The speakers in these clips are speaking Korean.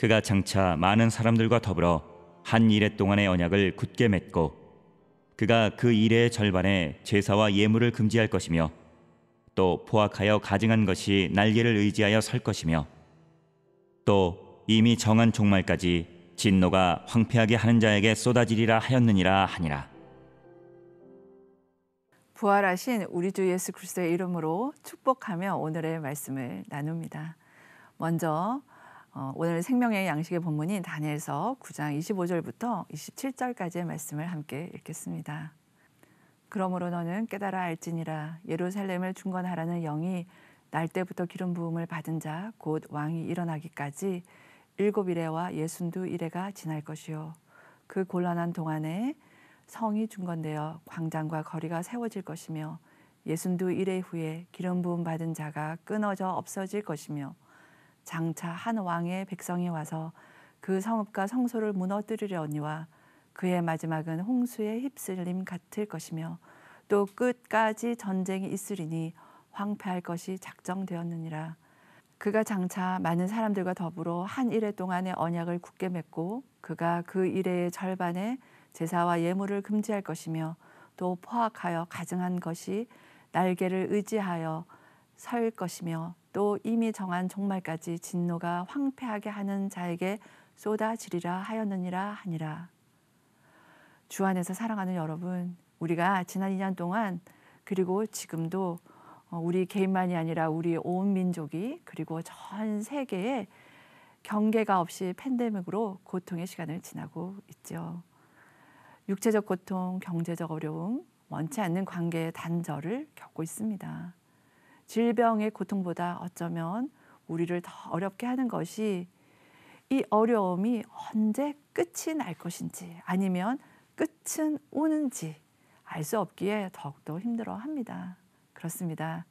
그가 장차 많은 사람들과 더불어 한 이레 동안의 언약을 굳게 맺고 그가 그 이레의 절반에 제사와 예물을 금지할 것이며 또 포악하여 가증한 것이 날개를 의지하여 설 것이며 또 이미 정한 종말까지 진노가 황폐하게 하는 자에게 쏟아지리라 하였느니라 하니라. 부활하신 우리 주 예수 그리스도의 이름으로 축복하며 오늘의 말씀을 나눕니다. 먼저 오늘 생명의 양식의 본문인 다니엘서 9장 25절부터 27절까지의 말씀을 함께 읽겠습니다. 그러므로 너는 깨달아 알지니라. 예루살렘을 중건하라는 영이 날 때부터 기름 부음을 받은 자 곧 왕이 일어나기까지 7이레와 62이레가 지날 것이요. 그 곤란한 동안에 성이 중건되어 광장과 거리가 세워질 것이며 62이레 후에 기름 부음 받은 자가 끊어져 없어질 것이며 장차 한 왕의 백성이 와서 그 성읍과 성소를 무너뜨리려니와 그의 마지막은 홍수에 휩쓸림 같을 것이며 또 끝까지 전쟁이 있으리니 황폐할 것이 작정되었느니라. 그가 장차 많은 사람들과 더불어 한 이레 동안의 언약을 굳게 맺고 그가 그 이레의 절반에 제사와 예물을 금지할 것이며 또 포악하여 가증한 것이 날개를 의지하여 설 것이며 또 이미 정한 종말까지 진노가 황폐하게 하는 자에게 쏟아지리라 하였느니라 하니라. 주 안에서 사랑하는 여러분, 우리가 지난 2년 동안 그리고 지금도 우리 개인만이 아니라 우리 온 민족이 그리고 전 세계에 경계가 없이 팬데믹으로 고통의 시간을 지나고 있죠. 육체적 고통, 경제적 어려움, 원치 않는 관계의 단절을 겪고 있습니다. 질병의 고통보다 어쩌면 우리를 더 어렵게 하는 것이 이 어려움이 언제 끝이 날 것인지 아니면 끝은 오는지 알 수 없기에 더욱더 힘들어합니다. 그렇습니다.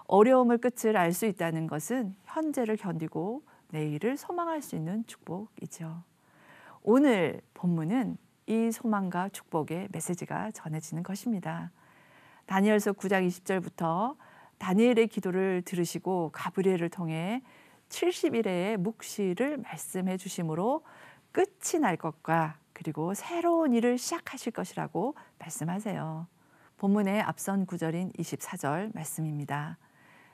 어려움의 끝을 알 수 있다는 것은 현재를 견디고 내일을 소망할 수 있는 축복이죠. 오늘 본문은 이 소망과 축복의 메시지가 전해지는 것입니다. 다니엘서 9장 20절부터 다니엘의 기도를 들으시고 가브리엘을 통해 70일의 묵시를 말씀해 주심으로 끝이 날 것과 그리고 새로운 일을 시작하실 것이라고 말씀하세요. 본문의 앞선 구절인 24절 말씀입니다.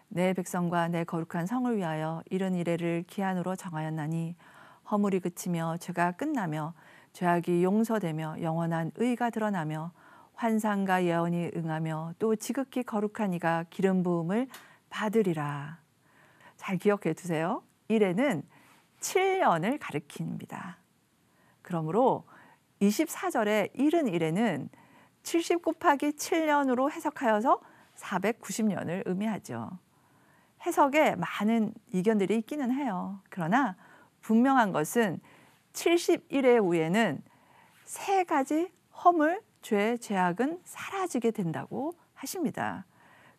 내 백성과 내 거룩한 성을 위하여 이른 이레를 기한으로 정하였나니 허물이 그치며 죄가 끝나며 죄악이 용서되며 영원한 의가 드러나며 환상과 예언이 응하며 또 지극히 거룩한 이가 기름 부음을 받으리라. 잘 기억해 두세요. 이레는 7년을 가리킵니다. 그러므로 24절에 이른 이레는 70 곱하기 7년으로 해석하여서 490년을 의미하죠. 해석에 많은 이견들이 있기는 해요. 그러나 분명한 것은 71회 후에는 세 가지 허물, 죄, 죄악은 사라지게 된다고 하십니다.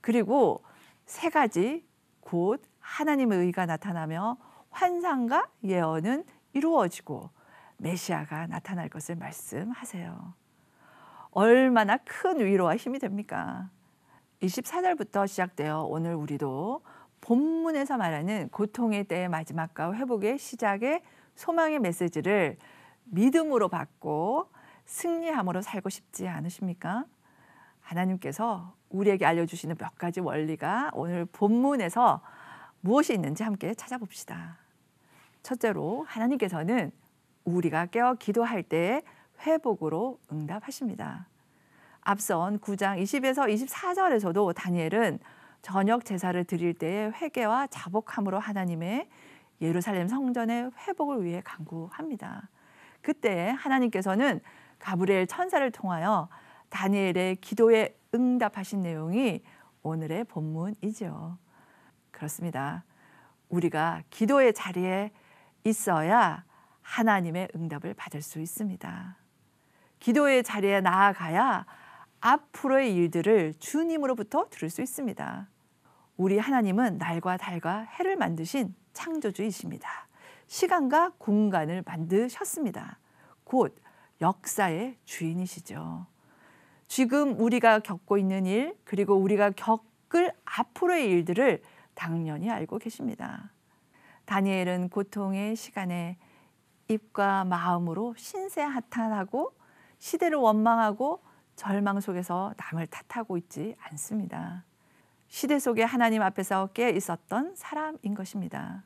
그리고 세 가지 곧 하나님의 의가 나타나며 환상과 예언은 이루어지고 메시아가 나타날 것을 말씀하세요. 얼마나 큰 위로와 힘이 됩니까? 24절부터 시작되어 오늘 우리도 본문에서 말하는 고통의 때의 마지막과 회복의 시작의 소망의 메시지를 믿음으로 받고 승리함으로 살고 싶지 않으십니까? 하나님께서 우리에게 알려주시는 몇 가지 원리가 오늘 본문에서 무엇이 있는지 함께 찾아봅시다. 첫째로 하나님께서는 우리가 깨어 기도할 때 회복으로 응답하십니다. 앞선 9장 20에서 24절에서도 다니엘은 저녁 제사를 드릴 때의 회개와 자복함으로 하나님의 예루살렘 성전의 회복을 위해 간구합니다. 그때 하나님께서는 가브리엘 천사를 통하여 다니엘의 기도에 응답하신 내용이 오늘의 본문이죠. 그렇습니다. 우리가 기도의 자리에 있어야 하나님의 응답을 받을 수 있습니다. 기도의 자리에 나아가야 앞으로의 일들을 주님으로부터 들을 수 있습니다. 우리 하나님은 날과 달과 해를 만드신 창조주이십니다. 시간과 공간을 만드셨습니다. 곧 역사의 주인이시죠. 지금 우리가 겪고 있는 일 그리고 우리가 겪을 앞으로의 일들을 당연히 알고 계십니다. 다니엘은 고통의 시간에 입과 마음으로 신세한탄하고 시대를 원망하고 절망 속에서 남을 탓하고 있지 않습니다. 시대 속에 하나님 앞에서 깨어 있었던 사람인 것입니다.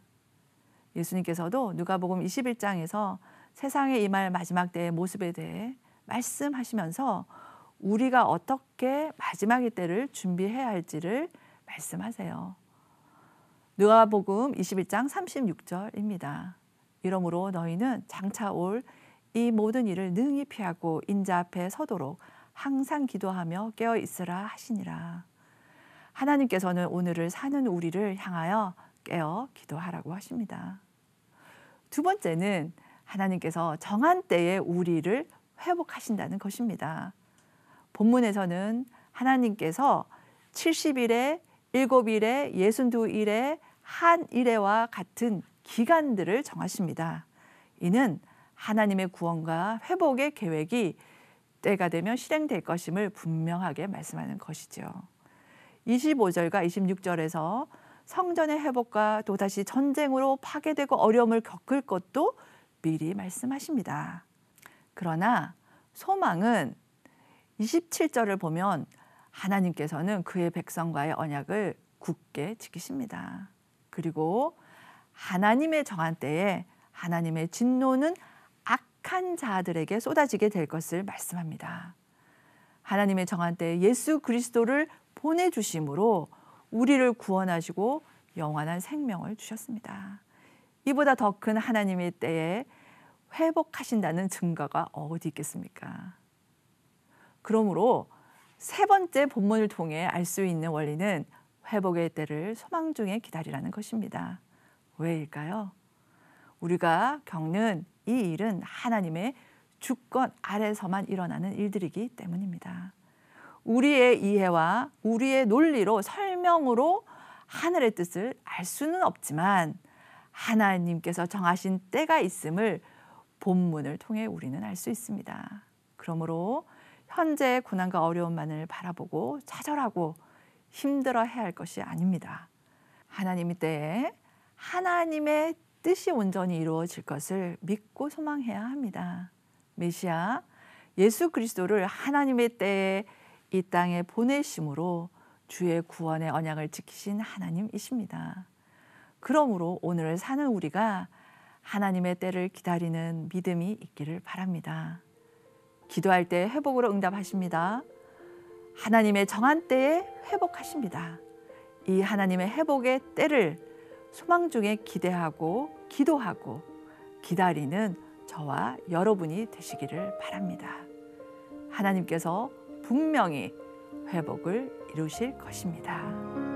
예수님께서도 누가복음 21장에서 세상에 임할 마지막 때의 모습에 대해 말씀하시면서 우리가 어떻게 마지막의 때를 준비해야 할지를 말씀하세요. 누가복음 21장 36절입니다. 이러므로 너희는 장차 올 이 모든 일을 능히 피하고 인자 앞에 서도록 항상 기도하며 깨어 있으라 하시니라. 하나님께서는 오늘을 사는 우리를 향하여 깨어 기도하라고 하십니다. 두 번째는 하나님께서 정한 때에 우리를 회복하신다는 것입니다. 본문에서는 하나님께서 70일에 7일에 62일에 한 일회와 같은 기간들을 정하십니다. 이는 하나님의 구원과 회복의 계획이 때가 되면 실행될 것임을 분명하게 말씀하는 것이죠. 25절과 26절에서 성전의 회복과 또다시 전쟁으로 파괴되고 어려움을 겪을 것도 미리 말씀하십니다. 그러나 소망은 27절을 보면 하나님께서는 그의 백성과의 언약을 굳게 지키십니다. 그리고 하나님의 정한 때에 하나님의 진노는 악한 자들에게 쏟아지게 될 것을 말씀합니다. 하나님의 정한 때에 예수 그리스도를 보내주심으로 우리를 구원하시고 영원한 생명을 주셨습니다. 이보다 더 큰 하나님의 때에 회복하신다는 증거가 어디 있겠습니까? 그러므로 세 번째 본문을 통해 알 수 있는 원리는 회복의 때를 소망 중에 기다리라는 것입니다. 왜일까요? 우리가 겪는 이 일은 하나님의 주권 아래서만 일어나는 일들이기 때문입니다. 우리의 이해와 우리의 논리로 설명으로 하늘의 뜻을 알 수는 없지만 하나님께서 정하신 때가 있음을 본문을 통해 우리는 알 수 있습니다. 그러므로 현재의 고난과 어려움만을 바라보고 좌절하고 힘들어해야 할 것이 아닙니다. 하나님의 때에 하나님의 뜻이 온전히 이루어질 것을 믿고 소망해야 합니다. 메시아 예수 그리스도를 하나님의 때에 이 땅에 보내심으로 주의 구원의 언약을 지키신 하나님이십니다. 그러므로 오늘을 사는 우리가 하나님의 때를 기다리는 믿음이 있기를 바랍니다. 기도할 때 회복으로 응답하십니다. 하나님의 정한 때에 회복하십니다. 이 하나님의 회복의 때를 소망 중에 기대하고 기도하고 기다리는 저와 여러분이 되시기를 바랍니다. 하나님께서 분명히 회복을 이루실 것입니다.